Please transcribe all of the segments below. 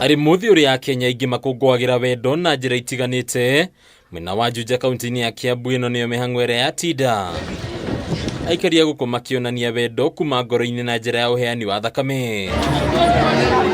Ari muthi uria Akenya ingi makungwagira wendo na njira itiganite mwena wa juja kaunti-ini ya Kiambu. Ino niyo mihango ira yatinda. Aikari guku makionania wendo kuma ngoro-ini na njira ya uheani wa thakame.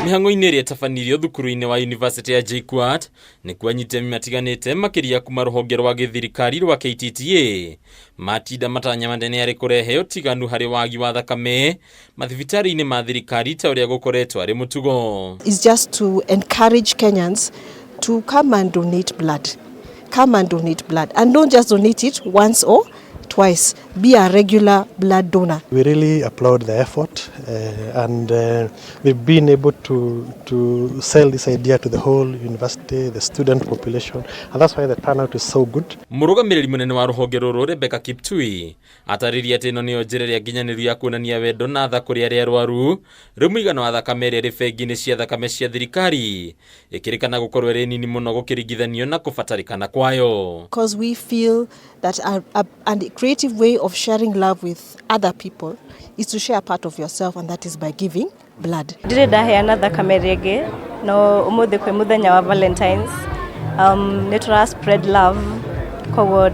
Mihango-ini iria tabanirio thukuru-ini wa University ya JKUAT ni kwanyite matiganite makiria kuma ruhonge rwa githirikari rwa KTTA matinda matanya manene ari kurehe utiganu hari wagi wa thakame mathibitari-ini ma thirikari ta uria gukoretwo ari mutugo. It's just to encourage Kenyans to come and donate blood. Come and donate blood, and don't just donate it once or twice. Be a regular blood donor. We really applaud the effort and we've been able to sell this idea to the whole university, the student population, and that's why the turnout is so good. Murugamiriri munene wa ruhonge ruru Rebecca Kiptui atariria ati ino niyo njira ria nginyaniru ya kuonania wendo na tha kuri aria arwaru rumwigano wa thakame iri bengi-ini cia thakame cia thirikari ikirikana gukorwo iri nini muno gukiringithanio na kubatarikana kwayo. Because we feel that a creative way of sharing love with other people is to share a part of yourself, and that is by giving blood. Ndire ndaheana thakame ringi no umuthi kwi muthenya wa Valentines. Ni spread love koguo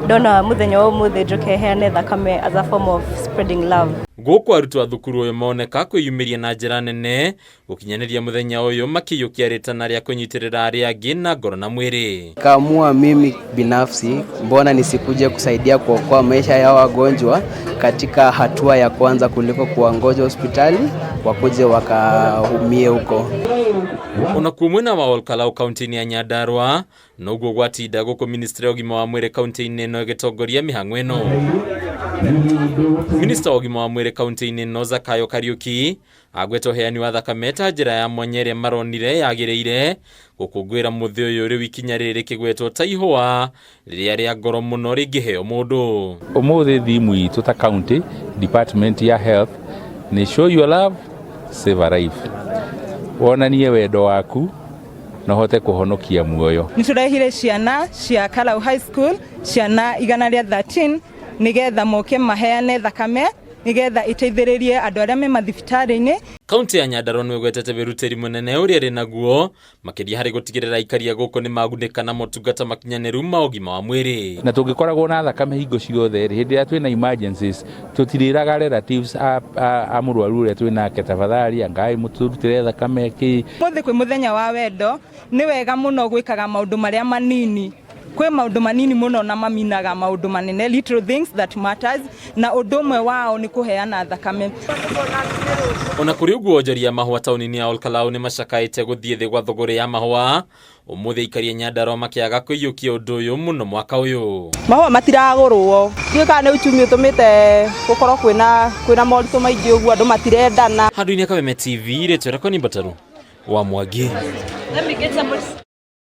ndona muthenya wa umuthi njukeheane thakame as a form of spreading love. Guku arutwo a thukuru uyu moneka kwiyumiria na njira nene gukinyaniria muthenya uyu makiyukia ritana ria kunyitirira aria angi na ngoro na mwiri. Kaamua mimi binafsi mbona nisikuje kusaidia kuokoa maisha ya wagonjwa katika hatua ya kwanza kuliko kuwangoja hospitali wakuje wakahumie huko. Onakuo mwena wa Ol Kalou kaunti-ini ya Nyandarua noguo gwatinda guku ministry ogima wa mwiri kaunti-ini ino igitongoria mihango ino. Minister ogima wa mwiri kaunti-ini ino Zakayo Kariuki agweta uheani wa thakame ta njira ya mwanya iria maronire yagiriire gukungwira muthi uyu ri wikinya riri kigwetwo ta ihua riria ria ngoro muno ringiheo mundu. Umuthi thimu itu ta county department ya health ni show your love save a life. Wonanie wendo waku na hote kuhonokia mioyo. Niturehire ciana cia Kalou High School ciana 113 nigetha moke maheane thakame nigetha iteithiririe andu aria me mathibitari-ini. Kaunti ya Nyandarua ni gwetete wirutiri munene uria ri naguo makiria hari gutigirira aikari guku ni maguneka na motungata makinyaniru ma ogima wa mwiri. Na tungikoragwo na thakame hingo ciothe hindi ya twina emergencies tutiriraga relatives a murwaru uria twinake tafadhali angai muturutire thakame ki. Muthi kwi muthenya wa wendo ni wega muno gwikaga maundu maria manini. Kwe maundu manini muno na maminaga maundu manene, little things that matters, na undu umwe wao ni kuheana thakame. Ona kuri uguo njoria mahua tauni-ini ya Ol Kalou ni macakaite guthie thi gwa thogori ya mahua umuthi aikari Nyandarua makiaga kwiyukia undu uyu muno mwaka uyu. Mahua matiragurwo twika ni uchumi utumite gukorwo kwina moritu maingi uguo andu matirendana. Handu-ini ya Thakame TV ritwe rakwa ni Mbataru wa Mwangi.